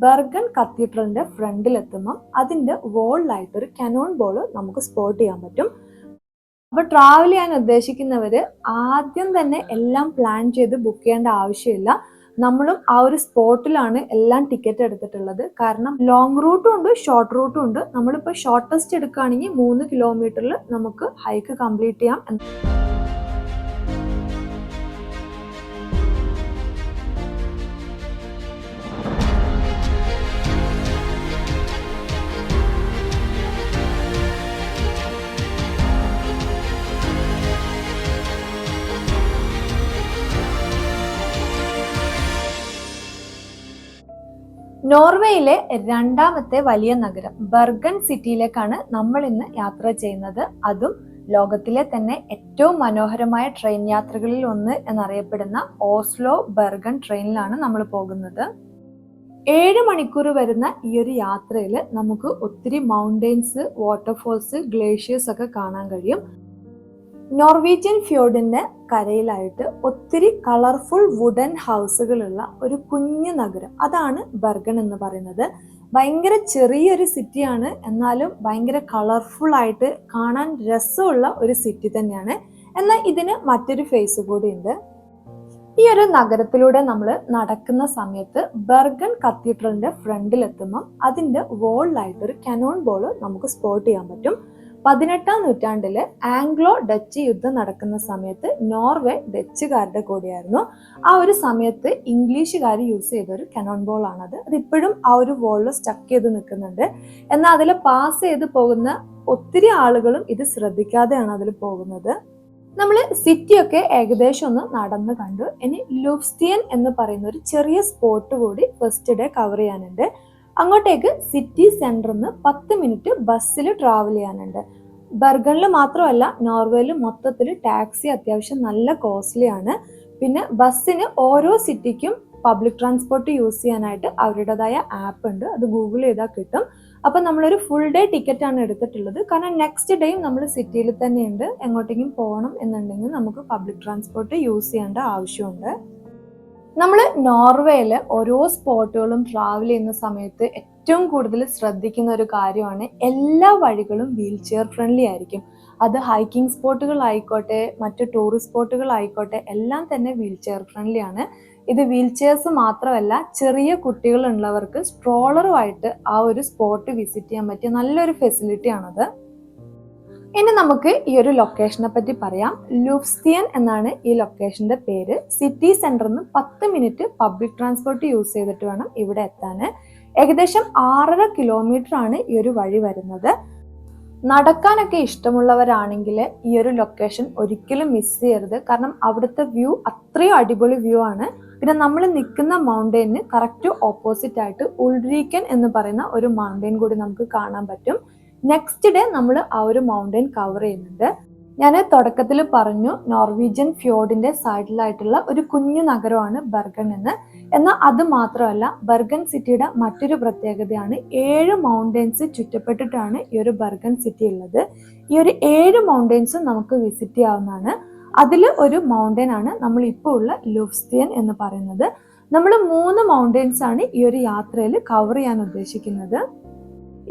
Bergen കത്തീഡ്രലിന്റെ ഫ്രണ്ടിലെത്തുമ്പം അതിന്റെ വോളിലായിട്ട് ഒരു Canon ball നമുക്ക് സ്പോട്ട് ചെയ്യാൻ പറ്റും. അപ്പൊ ട്രാവൽ ചെയ്യാൻ ഉദ്ദേശിക്കുന്നവര് ആദ്യം തന്നെ എല്ലാം പ്ലാൻ ചെയ്ത് ബുക്ക് ചെയ്യേണ്ട ആവശ്യമില്ല. നമ്മളും ആ ഒരു സ്പോട്ടിലാണ് എല്ലാം ടിക്കറ്റ് എടുത്തിട്ടുള്ളത്. കാരണം ലോങ് റൂട്ടും ഉണ്ട്, ഷോർട്ട് റൂട്ടും ഉണ്ട്. നമ്മളിപ്പോൾ ഷോർട്ടസ്റ്റ് എടുക്കുകയാണെങ്കിൽ 3 കിലോമീറ്ററിൽ നമുക്ക് ഹൈക്ക് കംപ്ലീറ്റ് ചെയ്യാം. നോർവേയിലെ രണ്ടാമത്തെ വലിയ നഗരം ബർഗൻ സിറ്റിയിലേക്കാണ് നമ്മൾ ഇന്ന് യാത്ര ചെയ്യുന്നത്. അതും ലോകത്തിലെ തന്നെ ഏറ്റവും മനോഹരമായ ട്രെയിൻ യാത്രകളിൽ ഒന്ന് എന്നറിയപ്പെടുന്ന ഓസ്ലോ ബർഗൻ ട്രെയിനിലാണ് നമ്മൾ പോകുന്നത്. 7 മണിക്കൂർ വരുന്ന ഈ ഒരു യാത്രയിൽ നമുക്ക് ഒത്തിരി മൗണ്ടെയിൻസ്, വാട്ടർഫോൾസ്, ഗ്ലേഷ്യേഴ്സ് ഒക്കെ കാണാൻ കഴിയും. നോർവീജിയൻ ഫ്യോർഡിന്റെ കരയിലായിട്ട് ഒത്തിരി കളർഫുൾ വുഡൻ ഹൗസുകളുള്ള ഒരു കുഞ്ഞു നഗരം, അതാണ് ബർഗൻ എന്ന് പറയുന്നത്. ഭയങ്കര ചെറിയൊരു സിറ്റിയാണ്, എന്നാലും ഭയങ്കര കളർഫുൾ ആയിട്ട് കാണാൻ രസമുള്ള ഒരു സിറ്റി തന്നെയാണ്. എന്നാൽ ഇതിന് മറ്റൊരു ഫേസ് കൂടി ഉണ്ട്. ഈ ഒരു നഗരത്തിലൂടെ നമ്മൾ നടക്കുന്ന സമയത്ത് ബർഗൻ കത്തീഡ്രലിന്റെ ഫ്രണ്ടിലെത്തുമ്പം അതിന്റെ വോളിലായിട്ട് ഒരു കനോൺ ബോൾ നമുക്ക് സ്പോട്ട് ചെയ്യാൻ പറ്റും. 18ാം നൂറ്റാണ്ടില് ആംഗ്ലോ ഡച്ച് യുദ്ധം നടക്കുന്ന സമയത്ത് നോർവേ ഡച്ചുകാരുടെ കൂടെയായിരുന്നു. ആ ഒരു സമയത്ത് ഇംഗ്ലീഷുകാർ യൂസ് ചെയ്ത ഒരു കനോൺ ബോൾ ആണത്. അതിപ്പോഴും ആ ഒരു വോളിൽ സ്റ്റക്ക് ചെയ്ത് നിൽക്കുന്നുണ്ട്. എന്നാൽ അതിൽ പാസ് ചെയ്ത് പോകുന്ന ഒത്തിരി ആളുകളും ഇത് ശ്രദ്ധിക്കാതെയാണ് അതിൽ പോകുന്നത്. നമ്മൾ സിറ്റിയൊക്കെ ഏകദേശം ഒന്ന് നടന്ന് കണ്ടു. ഇനി ലുഫ്സ്റ്റിയൻ എന്ന് പറയുന്ന ഒരു ചെറിയ സ്പോട്ട് കൂടി ഫസ്റ്റ് ഡേ കവർ ചെയ്യാനുണ്ട്. അങ്ങോട്ടേക്ക് സിറ്റി സെന്ററിൽ നിന്ന് 10 മിനിറ്റ് ബസ്സിൽ ട്രാവൽ ചെയ്യാനുണ്ട്. ബർഗണിൽ മാത്രമല്ല, നോർവേയിൽ മൊത്തത്തിൽ ടാക്സി അത്യാവശ്യം നല്ല കോസ്റ്റ്ലി ആണ്. പിന്നെ ബസ്സിന് ഓരോ സിറ്റിക്കും പബ്ലിക് ട്രാൻസ്പോർട്ട് യൂസ് ചെയ്യാനായിട്ട് അവരുടേതായ ആപ്പ് ഉണ്ട്. അത് ഗൂഗിൾ ചെയ്താൽ കിട്ടും. അപ്പം നമ്മളൊരു ഫുൾ ഡേ ടിക്കറ്റ് ആണ് എടുത്തിട്ടുള്ളത്. കാരണം നെക്സ്റ്റ് ഡേയും നമ്മൾ സിറ്റിയിൽ തന്നെയുണ്ട്. എങ്ങോട്ടെങ്കിലും പോകണം എന്നുണ്ടെങ്കിൽ നമുക്ക് പബ്ലിക് ട്രാൻസ്പോർട്ട് യൂസ് ചെയ്യേണ്ട ആവശ്യമുണ്ട്. നമ്മൾ നോർവേയിൽ ഓരോ സ്പോട്ടുകളും ട്രാവൽ ചെയ്യുന്ന സമയത്ത് ഏറ്റവും കൂടുതൽ ശ്രദ്ധിക്കുന്ന ഒരു കാര്യമാണ് എല്ലാ വഴികളും വീൽ ചെയർ ഫ്രണ്ട്ലി ആയിരിക്കും. അത് ഹൈക്കിംഗ് സ്പോട്ടുകൾ ആയിക്കോട്ടെ, മറ്റു ടൂറിസ്റ്റ് സ്പോട്ടുകൾ ആയിക്കോട്ടെ, എല്ലാം തന്നെ വീൽ ചെയർ ഫ്രണ്ട്ലി ആണ്. ഇത് വീൽ ചെയർസ് മാത്രമല്ല, ചെറിയ കുട്ടികളുള്ളവർക്ക് സ്ട്രോളറുമായിട്ട് ആ ഒരു സ്പോട്ട് വിസിറ്റ് ചെയ്യാൻ പറ്റിയ നല്ലൊരു ഫെസിലിറ്റി ആണത്. ഇനി നമുക്ക് ഈ ഒരു ലൊക്കേഷനെ പറ്റി പറയാം. ലുഫ്സ്റ്റിയൻ എന്നാണ് ഈ ലൊക്കേഷന്റെ പേര്. സിറ്റി സെന്ററിൽ നിന്ന് 10 മിനിറ്റ് പബ്ലിക് ട്രാൻസ്പോർട്ട് യൂസ് ചെയ്തിട്ട് വേണം ഇവിടെ എത്താൻ. ഏകദേശം 6.5 കിലോമീറ്റർ ആണ് ഈ ഒരു വഴി വരുന്നത്. നടക്കാനൊക്കെ ഇഷ്ടമുള്ളവരാണെങ്കിൽ ഈ ഒരു ലൊക്കേഷൻ ഒരിക്കലും മിസ് ചെയ്യരുത്. കാരണം അവിടുത്തെ വ്യൂ അത്രയും അടിപൊളി വ്യൂ ആണ്. പിന്നെ നമ്മൾ നിൽക്കുന്ന മൗണ്ടെയിന് കറക്റ്റ് ഓപ്പോസിറ്റ് ആയിട്ട് ഉൾരീക്കൻ എന്ന് പറയുന്ന ഒരു മൗണ്ടെയിൻ കൂടി നമുക്ക് കാണാൻ പറ്റും. നെക്സ്റ്റ് ഡേ നമ്മൾ ആ ഒരു മൗണ്ടെയിൻ കവർ ചെയ്യുന്നുണ്ട്. ഞാൻ തുടക്കത്തിൽ പറഞ്ഞു നോർവീജിയൻ ഫ്യോർഡിന്റെ സൈഡിലായിട്ടുള്ള ഒരു കുഞ്ഞു നഗരമാണ് ബർഗൻ എന്ന്. എന്നാൽ അത് മാത്രമല്ല, ബർഗൻ സിറ്റിയുടെ മറ്റൊരു പ്രത്യേകതയാണ് 7 മൗണ്ടെയിൻസ് ചുറ്റപ്പെട്ടിട്ടാണ് ഈ ഒരു ബർഗൻ സിറ്റി ഉള്ളത്. ഈ ഒരു 7 മൗണ്ടെയിൻസും നമുക്ക് വിസിറ്റ് ചെയ്യാവുന്നതാണ്. അതിൽ ഒരു മൗണ്ടെയിൻ ആണ് നമ്മൾ ഇപ്പോൾ ഉള്ള ലുഫ്സ്റ്റിയൻ എന്ന് പറയുന്നത്. നമ്മൾ 3 മൗണ്ടെയിൻസ് ആണ് ഈ ഒരു യാത്രയിൽ കവർ ചെയ്യാൻ ഉദ്ദേശിക്കുന്നത്.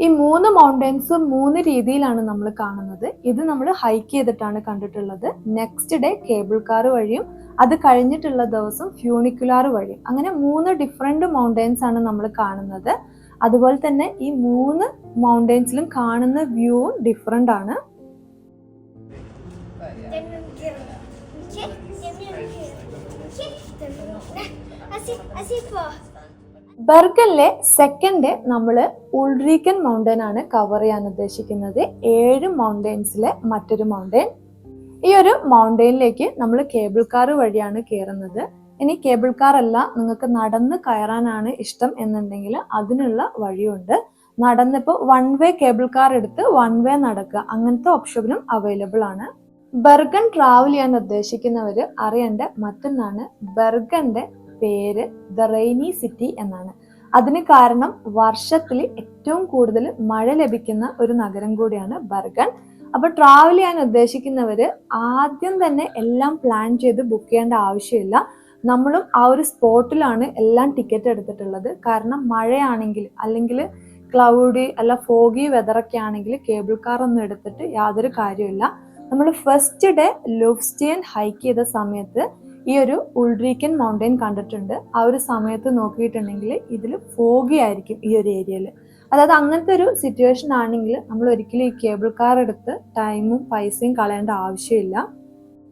ഈ 3 മൗണ്ടെയിൻസ് 3 രീതിയിലാണ് നമ്മൾ കാണുന്നത്. ഇത് നമ്മൾ ഹൈക്ക് ചെയ്തിട്ടാണ് കണ്ടിട്ടുള്ളത്. നെക്സ്റ്റ് ഡേ കേബിൾ കാർ വഴിയും അത് കഴിഞ്ഞിട്ടുള്ള ദിവസം ഫ്യൂണിക്കുലാർ വഴിയും, അങ്ങനെ 3 ഡിഫറെന്റ് മൗണ്ടെയിൻസ് ആണ് നമ്മൾ കാണുന്നത്. അതുപോലെ തന്നെ ഈ 3 മൗണ്ടെയിൻസിലും കാണുന്ന വ്യൂവും ഡിഫറെന്റ് ആണ്. ബർഗനിലെ സെക്കൻഡ് ഡേ നമ്മൾ ഉൾരീക്കൻ മൗണ്ടെയിൻ ആണ് കവർ ചെയ്യാൻ ഉദ്ദേശിക്കുന്നത്. 7 മൗണ്ടെയിൻസിലെ മറ്റൊരു മൗണ്ടെയിൻ. ഈ ഒരു മൗണ്ടെയിനിലേക്ക് നമ്മൾ കേബിൾ കാർ വഴിയാണ് കയറുന്നത്. ഇനി കേബിൾ കാർ അല്ല, നിങ്ങൾക്ക് നടന്ന് കയറാനാണ് ഇഷ്ടം എന്നുണ്ടെങ്കിൽ അതിനുള്ള വഴിയുണ്ട്. നടന്നിപ്പോൾ 1 വേ കേബിൾ കാർ എടുത്ത് 1 വേ നടക്കുക, അങ്ങനത്തെ ഓപ്ഷനും അവൈലബിൾ ആണ്. ബർഗൻ ട്രാവൽ ചെയ്യാൻ ഉദ്ദേശിക്കുന്നവർ അറിയേണ്ട മറ്റൊന്നാണ്, ബർഗന്റെ പേര് ദ റെയിനി സിറ്റി എന്നാണ്. അതിന് കാരണം വർഷത്തിൽ ഏറ്റവും കൂടുതൽ മഴ ലഭിക്കുന്ന ഒരു നഗരം കൂടിയാണ് ബർഗൻ. അപ്പൊ ട്രാവൽ ചെയ്യാൻ ഉദ്ദേശിക്കുന്നവര് ആദ്യം തന്നെ എല്ലാം പ്ലാൻ ചെയ്ത് ബുക്ക് ചെയ്യേണ്ട ആവശ്യമില്ല. നമ്മളും ആ ഒരു സ്പോട്ടിലാണ് എല്ലാം ടിക്കറ്റ് എടുത്തിട്ടുള്ളത്. കാരണം മഴയാണെങ്കിൽ അല്ലെങ്കിൽ ക്ലൗഡി അല്ല ഫോഗി വെതറൊക്കെ ആണെങ്കിൽ കേബിൾ കാർ ഒന്നും എടുത്തിട്ട് യാതൊരു കാര്യമില്ല. നമ്മൾ ഫസ്റ്റ് ഡേ ലൂഫ്സ്റ്റെയിൻ ഹൈക്ക് ചെയ്ത സമയത്ത് ഈ ഒരു ഉൾറീക്കൻ മൗണ്ടെയിൻ കണ്ടിട്ടുണ്ട്. ആ ഒരു സമയത്ത് നോക്കിയിട്ടുണ്ടെങ്കിൽ ഇതിൽ ഫോഗി ആയിരിക്കും ഈ ഒരു ഏരിയയിൽ. അതായത് അങ്ങനത്തെ ഒരു സിറ്റുവേഷൻ ആണെങ്കിൽ നമ്മൾ ഒരിക്കലും ഈ കേബിൾ കാർ എടുത്ത് ടൈമും പൈസയും കളയേണ്ട ആവശ്യമില്ല.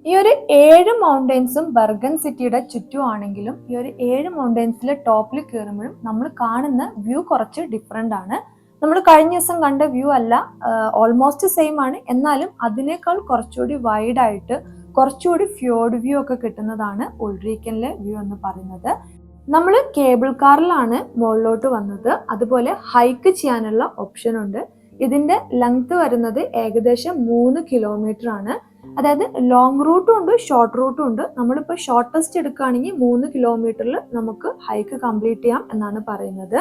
ഈ ഒരു 7 മൗണ്ടെയിൻസും ബർഗൻ സിറ്റിയുടെ ചുറ്റുമാണെങ്കിലും ഈ ഒരു 7 മൗണ്ടെയിൻസിലെ ടോപ്പിൽ കയറുമ്പോഴും നമ്മൾ കാണുന്ന വ്യൂ കുറച്ച് ഡിഫറെൻ്റ് ആണ്. നമ്മൾ കഴിഞ്ഞ ദിവസം കണ്ട വ്യൂ അല്ല, ഓൾമോസ്റ്റ് സെയിം ആണ്. എന്നാലും അതിനേക്കാൾ കുറച്ചുകൂടി വൈഡ് ആയിട്ട് കുറച്ചുകൂടി ഫ്യോർഡ് വ്യൂ ഒക്കെ കിട്ടുന്നതാണ് ഉൾറീക്കനിലെ വ്യൂ എന്ന് പറയുന്നത്. നമ്മൾ കേബിൾ കാറിലാണ് മുകളിലോട്ട് വന്നത്. അതുപോലെ ഹൈക്ക് ചെയ്യാനുള്ള ഓപ്ഷൻ ഉണ്ട്. ഇതിന്റെ ലെങ്ത് വരുന്നത് ഏകദേശം 3 കിലോമീറ്റർ ആണ്. അതായത് ലോങ് റൂട്ടും ഉണ്ട്, ഷോർട്ട് റൂട്ടും ഉണ്ട്. നമ്മളിപ്പോൾ ഷോർട്ടസ്റ്റ് എടുക്കുകയാണെങ്കിൽ 3 കിലോമീറ്ററിൽ നമുക്ക് ഹൈക്ക് കംപ്ലീറ്റ് ചെയ്യാം എന്നാണ് പറയുന്നത്.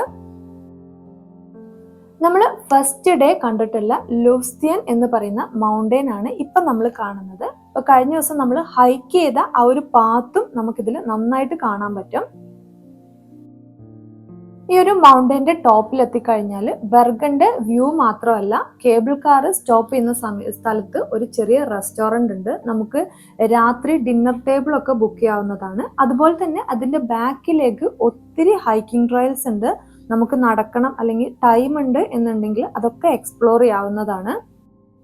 നമ്മൾ ഫസ്റ്റ് ഡേ കണ്ടിട്ടുള്ള ലൂഫ്സ്റ്റെയിൻ എന്ന് പറയുന്ന മൗണ്ടെയിൻ ആണ് ഇപ്പം നമ്മൾ കാണുന്നത്. ഇപ്പൊ കഴിഞ്ഞ ദിവസം നമ്മൾ ഹൈക്ക് ചെയ്ത ആ ഒരു പാത്തും നമുക്കിതിൽ നന്നായിട്ട് കാണാൻ പറ്റും. ഈ ഒരു മൗണ്ടെയിന്റെ ടോപ്പിൽ എത്തിക്കഴിഞ്ഞാൽ ബർഗന്റെ വ്യൂ മാത്രമല്ല, കേബിൾ കാർ സ്റ്റോപ്പ് ചെയ്യുന്ന സ്ഥലത്ത് ഒരു ചെറിയ റെസ്റ്റോറന്റ് ഉണ്ട്. നമുക്ക് രാത്രി ഡിന്നർ ടേബിൾ ഒക്കെ ബുക്ക് ചെയ്യാവുന്നതാണ്. അതുപോലെ തന്നെ അതിന്റെ ബാക്കിലേക്ക് ഒത്തിരി ഹൈക്കിംഗ് ട്രയൽസ് ഉണ്ട്. നമുക്ക് നടക്കണം അല്ലെങ്കിൽ ടൈം ഉണ്ട് എന്നുണ്ടെങ്കിൽ അതൊക്കെ എക്സ്പ്ലോർ ചെയ്യാവുന്നതാണ്.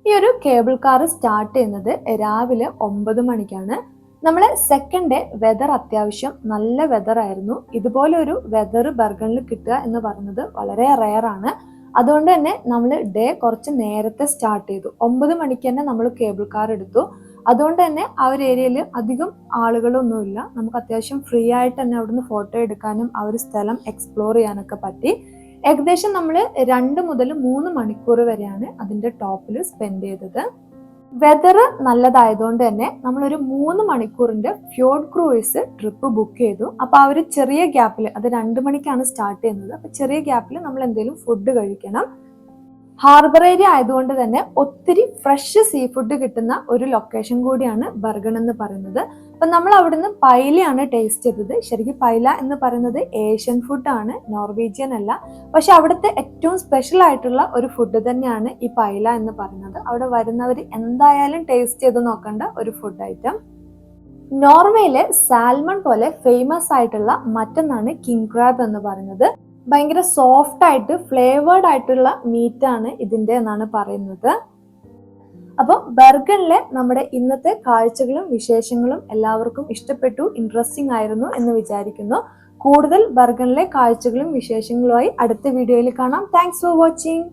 ഈ ഒരു കേബിൾ കാർ സ്റ്റാർട്ട് ചെയ്യുന്നത് രാവിലെ 9 മണിക്കാണ്. നമ്മളെ സെക്കൻഡ് ഡേ വെതർ അത്യാവശ്യം നല്ല വെതർ ആയിരുന്നു. ഇതുപോലെ ഒരു വെതർ ബർഗണിൽ കിട്ടുക എന്ന് പറയുന്നത് വളരെ റെയർ ആണ്. അതുകൊണ്ട് തന്നെ നമ്മൾ ഡേ കുറച്ച് നേരത്തെ സ്റ്റാർട്ട് ചെയ്തു. 9 മണിക്ക് തന്നെ നമ്മൾ കേബിൾ കാർ എടുത്തു. അതുകൊണ്ട് തന്നെ ആ ഒരു ഏരിയയിൽ അധികം ആളുകളൊന്നുമില്ല. നമുക്ക് അത്യാവശ്യം ഫ്രീ ആയിട്ട് തന്നെ അവിടുന്ന് ഫോട്ടോ എടുക്കാനും ആ ഒരു സ്ഥലം എക്സ്പ്ലോർ ചെയ്യാനൊക്കെ പറ്റി. ഏകദേശം നമ്മൾ 2 മുതൽ 3 മണിക്കൂർ വരെയാണ് അതിന്റെ ടോപ്പിൽ സ്പെൻഡ് ചെയ്തത്. വെതർ നല്ലതായതുകൊണ്ട് തന്നെ നമ്മളൊരു 3 മണിക്കൂറിന്റെ ഫ്യോർഡ് ക്രൂയിസ് ട്രിപ്പ് ബുക്ക് ചെയ്തു. അപ്പൊ ആ ഒരു ചെറിയ ഗ്യാപ്പിൽ, അത് 2 മണിക്കാണ് സ്റ്റാർട്ട് ചെയ്യുന്നത്, അപ്പൊ ചെറിയ ഗ്യാപ്പിൽ നമ്മൾ എന്തെങ്കിലും ഫുഡ് കഴിക്കണം. ഹാർബർ ഏരിയ ആയതുകൊണ്ട് തന്നെ ഒത്തിരി ഫ്രഷ് സീ ഫുഡ് കിട്ടുന്ന ഒരു ലൊക്കേഷൻ കൂടിയാണ് ബർഗൺ എന്ന് പറയുന്നത്. അപ്പൊ നമ്മൾ അവിടുന്ന് പൈലയാണ് ടേസ്റ്റ് ചെയ്തത്. ശരിക്കും പൈല എന്ന് പറയുന്നത് ഏഷ്യൻ ഫുഡാണ്, നോർവീജിയൻ അല്ല. പക്ഷെ അവിടുത്തെ ഏറ്റവും സ്പെഷ്യൽ ആയിട്ടുള്ള ഒരു ഫുഡ് തന്നെയാണ് ഈ പൈല എന്ന് പറയുന്നത്. അവിടെ വരുന്നവർ എന്തായാലും ടേസ്റ്റ് ചെയ്ത് നോക്കേണ്ട ഒരു ഫുഡ് ഐറ്റം. നോർവേയിലെ സാൽമൺ പോലെ ഫേമസ് ആയിട്ടുള്ള മറ്റൊന്നാണ് കിങ് ക്രാബ് എന്ന് പറയുന്നത്. ഭയങ്കര സോഫ്റ്റ് ആയിട്ട് ഫ്ലേവേർഡ് ആയിട്ടുള്ള മീറ്റ് ആണ് ഇതിന്റെ എന്നാണ് പറയുന്നത്. അപ്പോൾ ബർഗണിലെ നമ്മുടെ ഇന്നത്തെ കാഴ്ചകളും വിശേഷങ്ങളും എല്ലാവർക്കും ഇഷ്ടപ്പെട്ടു, ഇൻട്രസ്റ്റിംഗ് ആയിരുന്നു എന്ന് വിചാരിക്കുന്നു. കൂടുതൽ ബർഗണിലെ കാഴ്ചകളും വിശേഷങ്ങളുമായി അടുത്ത വീഡിയോയിൽ കാണാം. Thanks for watching.